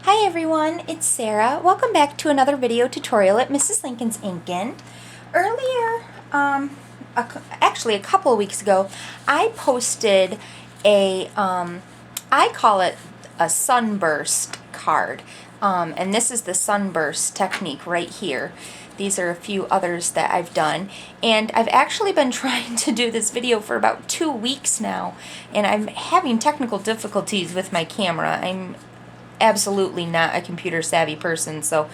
Hi everyone, it's Sarah. Welcome back to another video tutorial at Mrs. Lincoln's Inkin. Earlier, actually a couple of weeks ago, I posted I call it a sunburst card. And this is the sunburst technique right here. These are a few others that I've done. And I've actually been trying to do this video for about 2 weeks now. And I'm having technical difficulties with my camera. I'm absolutely not a computer savvy person, so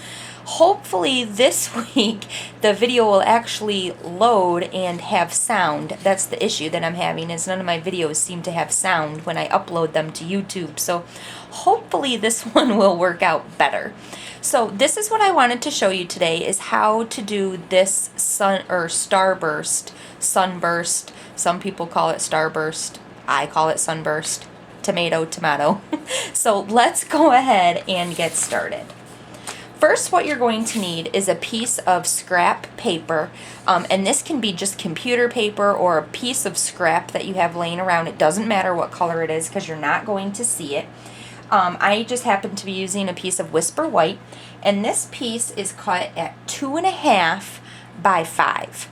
hopefully this week the video will actually load and have sound. That's the issue that I'm having, is none of my videos seem to have sound when I upload them to YouTube, so hopefully this one will work out better. So this is what I wanted to show you today, is how to do this starburst, sunburst. Some people call it starburst, I call it sunburst. Tomato, tomato. So let's go ahead and get started. First, what you're going to need is a piece of scrap paper, and this can be just computer paper or a piece of scrap that you have laying around. It doesn't matter what color it is because you're not going to see it. I just happen to be using a piece of Whisper White, and this piece is cut at 2.5 by 5.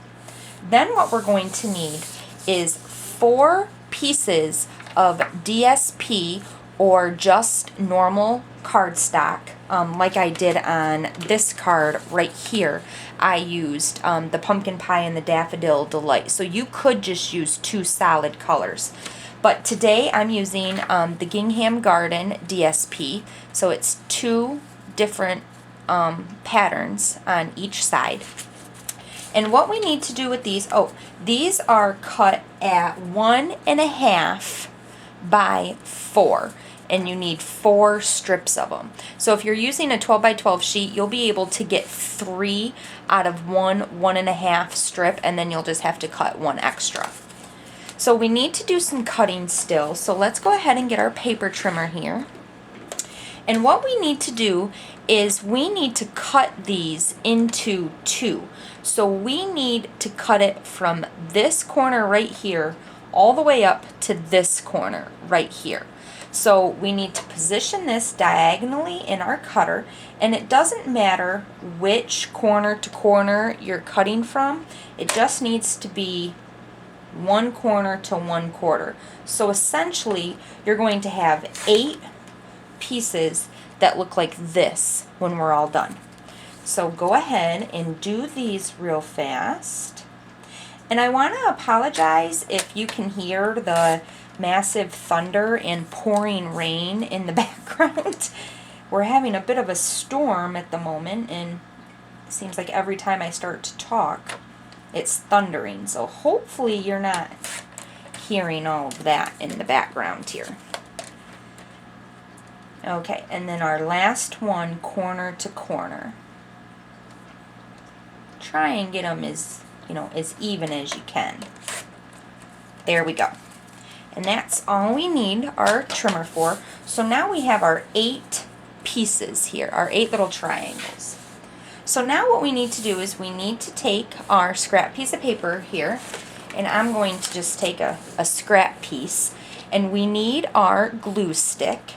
Then what we're going to need is 4 pieces of DSP or just normal cardstock, like I did on this card right here. I used the Pumpkin Pie and the Daffodil Delight, so you could just use 2 solid colors. But today I'm using the Gingham Garden DSP, so it's 2 different patterns on each side. And what we need to do with these, these are cut at 1.5 by 4, and you need 4 strips of them. So if you're using a 12 by 12 sheet, you'll be able to get 3 out of 1.5 strip, and then you'll just have to cut 1 extra. So we need to do some cutting still, so let's go ahead and get our paper trimmer here. And what we need to do is we need to cut these into 2. So we need to cut it from this corner right here all the way up to this corner right here. So we need to position this diagonally in our cutter, and it doesn't matter which corner to corner you're cutting from. It just needs to be 1 corner to 1 quarter. So essentially you're going to have 8 pieces that look like this when we're all done. So go ahead and do these real fast. And I want to apologize if you can hear the massive thunder and pouring rain in the background. We're having a bit of a storm at the moment, and it seems like every time I start to talk, it's thundering. So hopefully you're not hearing all of that in the background here. Okay, and then our last one, corner to corner. Try and get them as even as you can. There we go. And that's all we need our trimmer for. So now we have our 8 pieces here, our 8 little triangles. So now what we need to do is we need to take our scrap piece of paper here, and I'm going to just take a scrap piece, and we need our glue stick.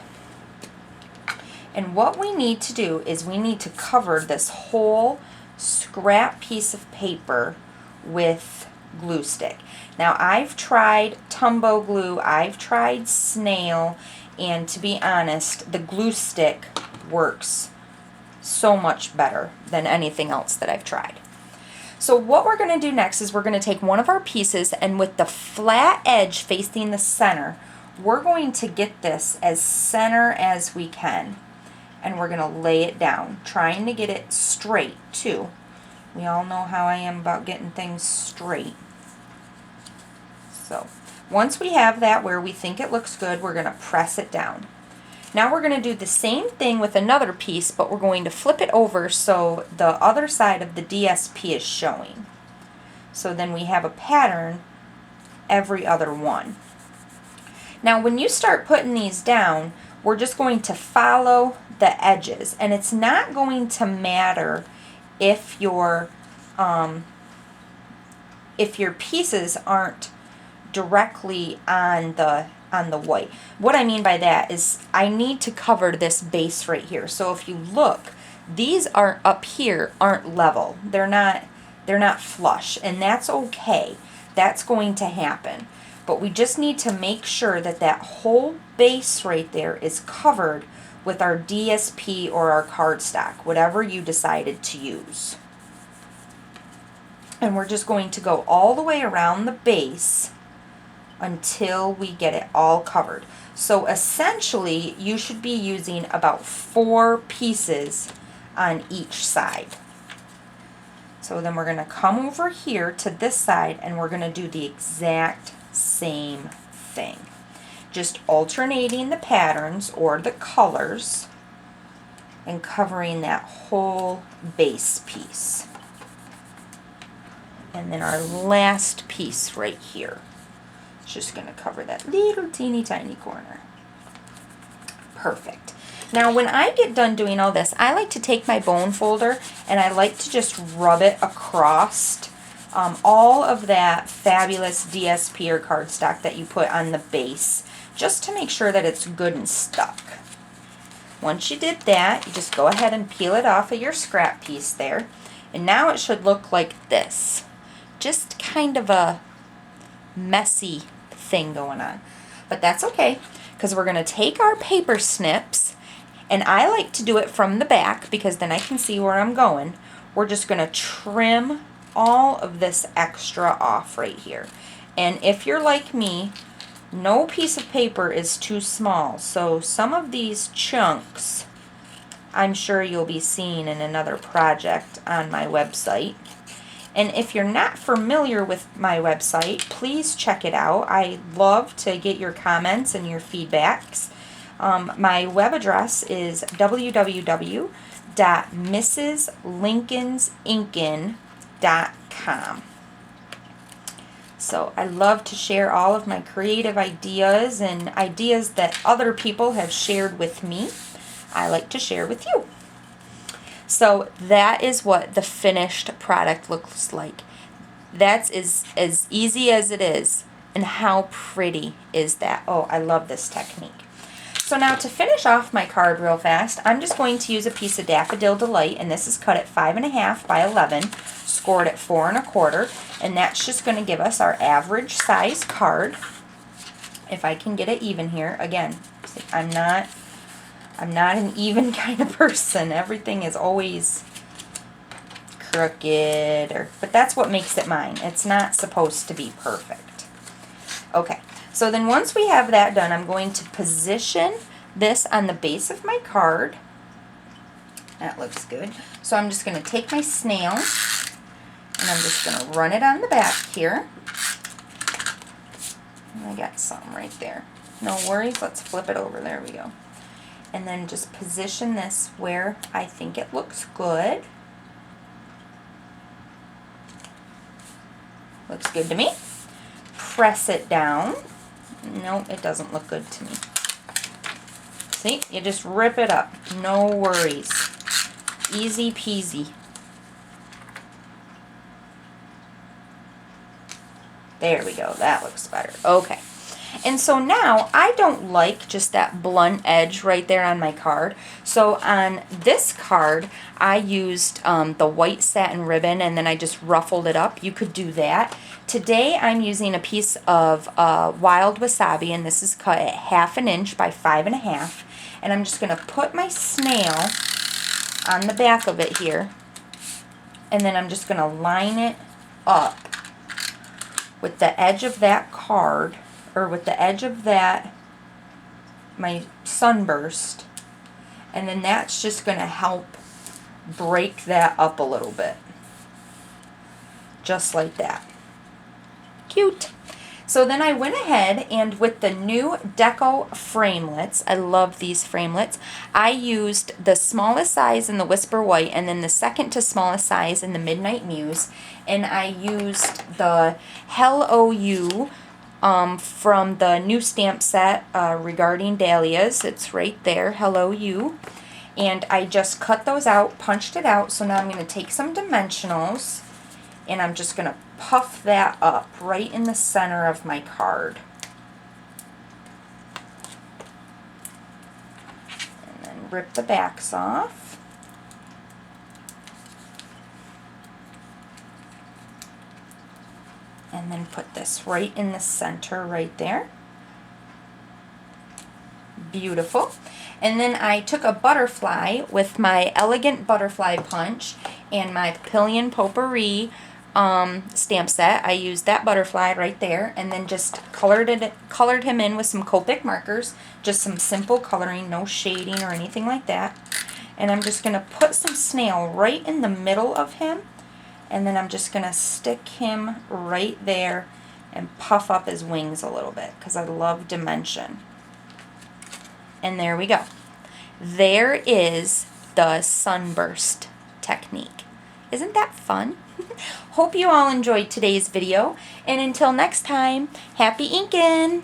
And what we need to do is we need to cover this whole scrap piece of paper with glue stick. Now I've tried Tumbo glue, I've tried snail, and to be honest, the glue stick works so much better than anything else that I've tried. So what we're going to do next is we're going to take one of our pieces, and with the flat edge facing the center, we're going to get this as center as we can. And we're going to lay it down, trying to get it straight too. We all know how I am about getting things straight. So once we have that where we think it looks good, we're going to press it down. Now we're going to do the same thing with another piece, but we're going to flip it over so the other side of the DSP is showing. So then we have a pattern every other one. Now when you start putting these down, we're just going to follow the edges, and it's not going to matter if your pieces aren't directly on on the white. What I mean by that is I need to cover this base right here. So if you look, these are up here aren't level. They're not flush, and that's okay. That's going to happen. But we just need to make sure that that whole base right there is covered with our DSP or our cardstock, whatever you decided to use. And we're just going to go all the way around the base until we get it all covered. So essentially, you should be using about 4 pieces on each side. So then we're going to come over here to this side and we're going to do the exact same thing. Just alternating the patterns or the colors and covering that whole base piece. And then our last piece right here. It's just going to cover that little teeny tiny corner. Perfect. Now when I get done doing all this, I like to take my bone folder and I like to just rub it across all of that fabulous DSP or cardstock that you put on the base, just to make sure that it's good and stuck. Once you did that, you just go ahead and peel it off of your scrap piece there. And now it should look like this. Just kind of a messy thing going on. But that's okay, because we're going to take our paper snips, and I like to do it from the back because then I can see where I'm going. We're just going to trim all of this extra off right here. And if you're like me, no piece of paper is too small. So some of these chunks, I'm sure you'll be seeing in another project on my website. And if you're not familiar with my website, please check it out. I love to get your comments and your feedbacks. My web address is www.mrslincolnsinkin.com. So I love to share all of my creative ideas and ideas that other people have shared with me. I like to share with you. So that is what the finished product looks like. That's as easy as it is. And how pretty is that? Oh, I love this technique. So now to finish off my card real fast, I'm just going to use a piece of Daffodil Delight, and this is cut at 5.5 by 11, scored at 4 1/4, and that's just going to give us our average size card. If I can get it even here, again, see, I'm not an even kind of person. Everything is always crooked, but that's what makes it mine. It's not supposed to be perfect. Okay. So then once we have that done, I'm going to position this on the base of my card. That looks good. So I'm just going to take my snail and I'm just going to run it on the back here. And I got something right there. No worries. Let's flip it over. There we go. And then just position this where I think it looks good. Looks good to me. Press it down. No, it doesn't look good to me. See, you just rip it up. No worries. Easy peasy. There we go. That looks better. Okay. And so now, I don't like just that blunt edge right there on my card. So on this card, I used the white satin ribbon and then I just ruffled it up. You could do that. Today, I'm using a piece of wild wasabi, and this is cut at 1/2 inch by 5.5. And I'm just going to put my snail on the back of it here. And then I'm just going to line it up with the edge of that card, or with the edge of that, my sunburst, and then that's just going to help break that up a little bit. Just like that. Cute. So then I went ahead and with the new Deco framelits, I love these framelits, I used the smallest size in the Whisper White and then the second to smallest size in the Midnight Muse, and I used the Hello You from the new stamp set regarding dahlias. It's right there, Hello You. And I just cut those out, punched it out. So now I'm going to take some dimensionals and I'm just going to puff that up right in the center of my card. rip the backs off. And then put this right in the center right there. Beautiful. And then I took a butterfly with my Elegant Butterfly Punch and my Papillion Potpourri stamp set. I used that butterfly right there, and then just colored him in with some Copic markers, just some simple coloring, no shading or anything like that. And I'm just going to put some snail right in the middle of him, and then I'm just going to stick him right there and puff up his wings a little bit because I love dimension. And there we go. There is the sunburst technique. Isn't that fun? Hope you all enjoyed today's video, and until next time, happy inking!